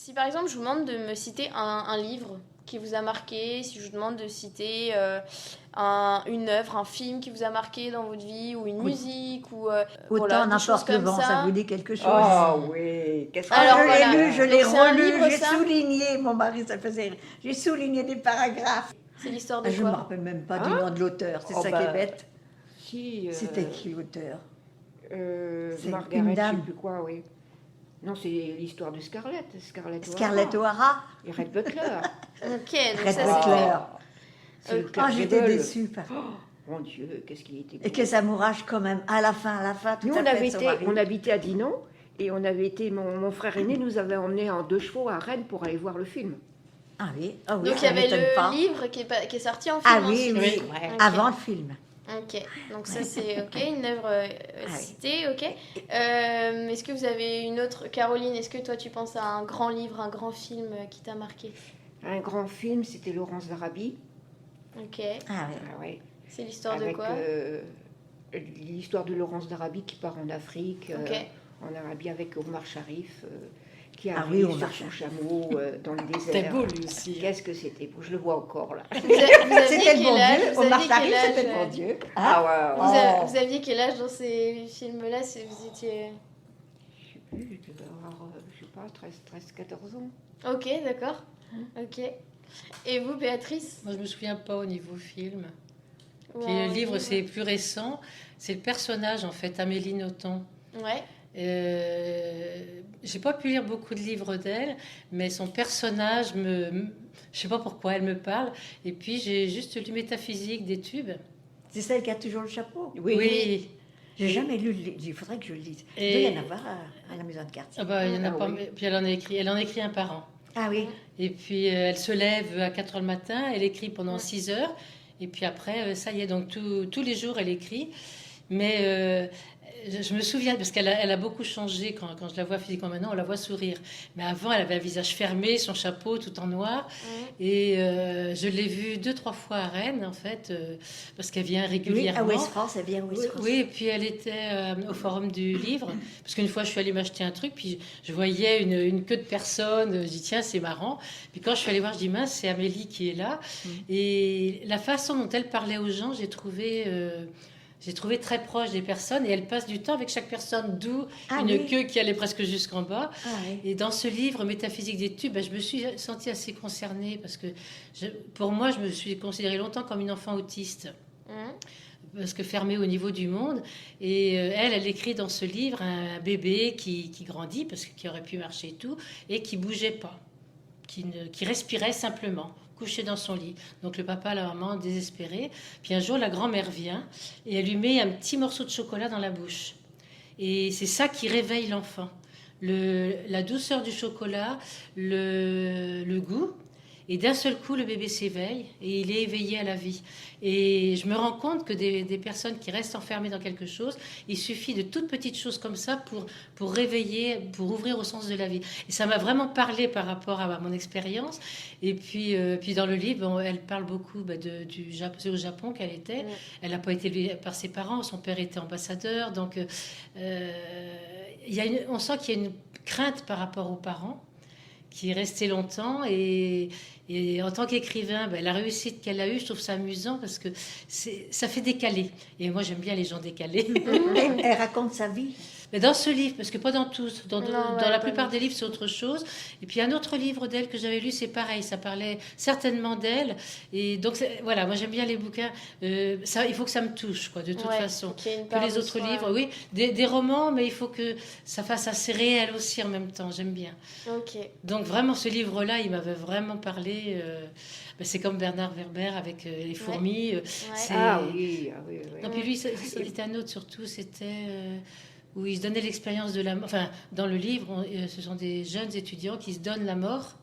Si par exemple je vous demande de me citer un livre qui vous a marqué, si je vous demande de citer une œuvre, un film qui vous a marqué dans votre vie, ou une musique, ou Autant voilà, des choses n'importe le comme vent, ça ça. vous dit quelque chose? Ah oui, qu'est-ce que Alors, je voilà. l'ai lu, je Donc, l'ai c'est un relu, livre, j'ai ça souligné, mon mari, ça faisait rire. J'ai souligné des paragraphes. C'est l'histoire de Je ne me quoi? rappelle même pas du Hein? nom de l'auteur, c'est Oh, ça qui bah, est bête. Si. C'était qui l'auteur? C'est Margaret, une je dame. sais plus quoi, oui. Non, c'est l'histoire de Scarlett. Scarlett O'Hara. Et Red Butler. Ok, donc Red ça Butler. C'est Ah, j'étais Gable. déçue. Mon Dieu, qu'est-ce qu'il était beau. Et quel amourage quand même, à la fin, tout Nous, à fait, son mari. on habitait à Dinan, et on avait été, mon frère aîné nous avait emmenés en 2 chevaux à Rennes pour aller voir le film. Ah oui, ah oui, Donc il y ça avait m'étonne pas. le livre qui est sorti en film Ah oui, ensuite. oui, Ouais. Ok. avant le film. Ok, donc ça c'est ok, une œuvre oui. citée, ok. Est-ce que vous avez une autre, Caroline, est-ce que toi tu penses à un grand livre, un grand film qui t'a marqué? Un grand film, c'était Laurence d'Arabie. Ok, Ah oui. Ah ouais. c'est l'histoire de Avec quoi? l'histoire de Laurence d'Arabie qui part en Afrique, Ok. en Arabie avec Omar Sharif, qui Ah arrive oui, Omar sur son Sharif. chameau dans le désert. C'était beau lui aussi. Qu'est-ce que c'était beau, je le vois encore là. Vous aviez C'était le quel bon âge? Dieu. Vous Omar aviez Sharif, quel âge, c'était le bon Dieu. Ah ouais, Vous aviez quel âge dans ces films-là? Vous étiez... Je sais plus, je devais avoir, je sais pas, 13, 14 ans. Ok, d'accord. Ok. Et vous, Béatrice? Moi, je me souviens pas au niveau film. Ou Puis un le livre, c'est plus récent. C'est le personnage, en fait, Amélie Nothomb. Ouais. J'ai pas pu lire beaucoup de livres d'elle, mais son personnage je sais pas pourquoi elle me parle. Et puis j'ai juste lu Métaphysique des tubes. C'est celle qui a toujours le chapeau. Oui. J'ai jamais lu le livre, il faudrait que je le lise. Il Et- doit y en avoir à la maison de quartier. Ah bah, il y en a Ah pas. oui. Puis elle en écrit un par an. Ah oui. Et puis elle se lève à 4 heures le matin, elle écrit pendant 6 heures. Et puis après, ça y est, donc tous les jours elle écrit. Mais je me souviens, parce qu'elle a beaucoup changé quand je la vois physiquement maintenant, on la voit sourire. Mais avant, elle avait un visage fermé, son chapeau tout en noir. Et je l'ai vue 2-3 fois à Rennes, en fait, parce qu'elle vient Oui, régulièrement. à West France, elle vient à West France. Oui, et puis elle était au Forum du Livre, parce qu'une fois je suis allée m'acheter un truc, puis je voyais une queue de personnes, je dis tiens c'est marrant, puis quand je suis allée voir je dis mince c'est Amélie qui est là, et la façon dont elle parlait aux gens j'ai trouvé très proche des personnes, et elle passe du temps avec chaque personne, d'où Ah une oui. queue qui allait presque jusqu'en bas. Ah oui. Et dans ce livre, Métaphysique des tubes, ben, je me suis sentie assez concernée, parce que pour moi, je me suis considérée longtemps comme une enfant autiste, parce que fermée au niveau du monde. Et elle écrit dans ce livre un bébé qui grandit, parce qu'il aurait pu marcher et tout, et qui bougeait pas, qui respirait simplement, couché dans son lit. Donc le papa, la maman, désespérés. Puis un jour, la grand-mère vient et elle lui met un petit morceau de chocolat dans la bouche. Et c'est ça qui réveille l'enfant. La douceur du chocolat, le goût. Et d'un seul coup, le bébé s'éveille et il est éveillé à la vie. Et je me rends compte que des personnes qui restent enfermées dans quelque chose, il suffit de toutes petites choses comme ça pour réveiller, pour ouvrir au sens de la vie. Et ça m'a vraiment parlé par rapport à mon expérience. Et puis dans le livre, bon, elle parle beaucoup du Japon, c'est au Japon qu'elle était. Elle n'a pas été élevée par ses parents, son père était ambassadeur. Donc on sent qu'il y a une crainte par rapport aux parents qui est restée longtemps, et en tant qu'écrivain, la réussite qu'elle a eue, je trouve ça amusant parce que ça fait décaler. Et moi, j'aime bien les gens décalés. Elle raconte sa vie. Mais dans ce livre, parce que pas dans tous, dans Non, la pas plupart du des livres, c'est autre chose. Et puis un autre livre d'elle que j'avais lu, c'est pareil, ça parlait certainement d'elle. Et donc voilà, moi j'aime bien les bouquins. Il faut que ça me touche, quoi, de toute façon. qu'il y ait une Que part les de autres soi. livres, oui, des romans, mais il faut que ça fasse assez réel aussi en même temps. J'aime bien. Ok. Donc vraiment, ce livre-là, il m'avait vraiment parlé. C'est comme Bernard Werber avec les fourmis. C'est- Ah oui, ah oui, oui. Non, puis lui, c'était un autre surtout, c'était où il se donnait l'expérience de la mort. Enfin, dans le livre, ce sont des jeunes étudiants qui se donnent la mort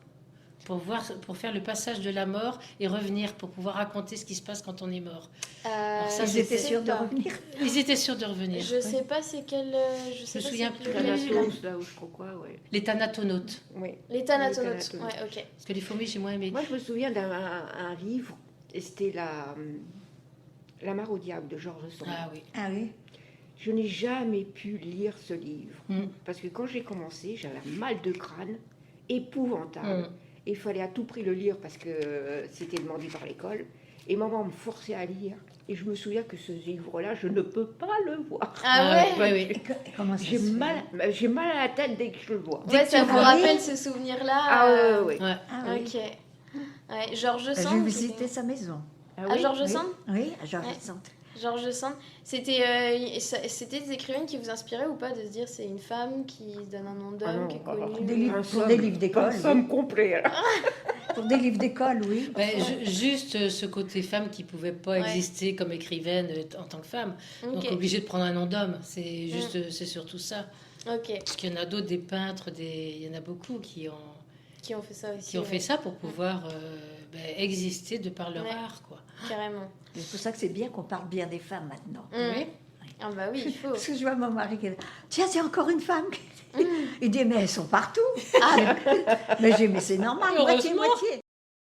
pour faire le passage de la mort et revenir, pour pouvoir raconter ce qui se passe quand on est mort. Alors ça, Ils étaient je sais sûrs de pas. revenir. Ils étaient sûrs de revenir. Je sais pas c'est quel. Je sais me pas souviens c'est plus. lequel livre. Thanatos, là où je crois quoi, ouais. Les Thanatonautes. Oui. Les Thanatonautes. Les Thanatonautes. Ouais, ok. Parce que les fourmis, j'ai moins aimé. Moi, je me souviens d'un livre, et c'était La mare au diable de Georges Sand. Ah oui. Ah oui. Je n'ai jamais pu lire ce livre. Mm. Parce que quand j'ai commencé, j'avais un mal de crâne épouvantable. Et il fallait à tout prix le lire parce que c'était demandé par l'école. Et maman me forçait à lire. Et je me souviens que ce livre-là, je ne peux pas le voir. Ah ouais. Oui. Et comment ça J'ai se fait mal à la tête dès que je le vois. Ouais, ça tu vous as rappelle lu ce souvenir-là. Ah ouais. Ouais. Ah oui. Ok. Ouais, Georges J'ai Sand. visité sa maison. Ah, Georges Oui, Sand. oui, à Georges Ouais. Sand. Georges Sand. C'était des écrivaines qui vous inspiraient ou pas de se dire c'est une femme qui se donne un nom Ah non, d'homme qui est connu. Des livres, Un pour somme- des livres d'école. Un Oui. somme complet. alors. Pour des livres d'école, oui. Juste ce côté femme qui pouvait pas Ouais. exister comme écrivaine en tant que femme. Donc Ok. obligée de prendre un nom d'homme. C'est juste, c'est surtout ça. Ok. Parce qu'il y en a d'autres, des peintres, il y en a beaucoup qui ont fait ça aussi. qui ont ouais. fait ça pour pouvoir exister de par leur Ouais. art, quoi. Carrément. C'est pour ça que c'est bien qu'on parle bien des femmes maintenant. Oui. Ah bah oui, il faut. Parce que je vois mon mari qui dit tiens, c'est encore une femme. Il dit mais elles sont partout. Mais j'ai mais c'est normal, Heureusement. moitié-moitié.